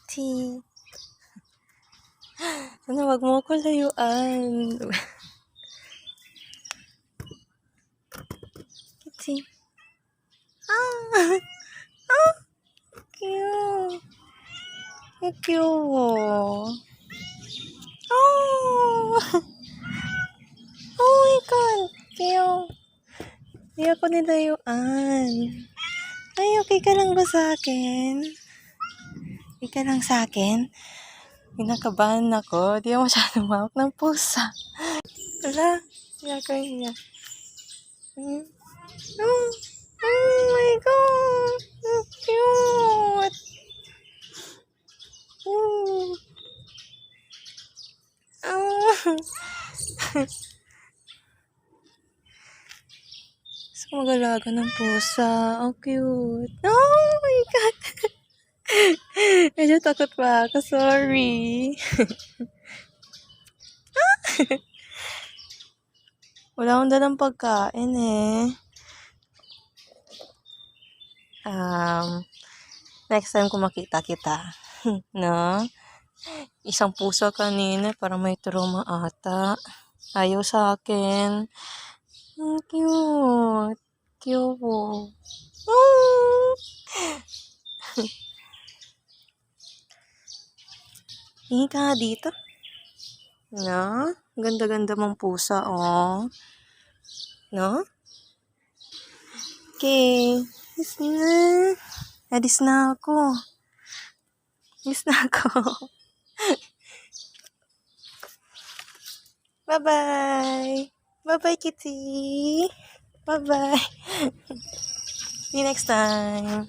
Kitty. Ano, wag mo ko layuan. Kitty. Ah! Ah! Cute. Cute. Oh! Oh my God. Cute. Hindi ako nilayuan. Ay, okay ka lang ba sa akin? Okay ka lang sa akin? Kinakabahan ako. Di ako masyadong mahawak ng pusa. Wala. Hindi ako hiya. Oh, oh my God. So cute. Oh. Oh. Gusto ko mag-alaga ng pusa. Oh, cute. Oh my God. Medyo takot pa ako. Sorry. Wala akong dalang pagkain eh. Next time kung makita kita. No? Isang pusa kanina, parang may trauma ata. Ayaw sa akin. Cute. Cute. Oh! Hingi ka nga dito. No? Ganda-ganda mong pusa, oh. No? Okay. Alis na. Alis na ako. Alis na ako. Bye-bye. Bye-bye, kitty. Bye-bye. See you next time.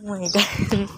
Oh my God.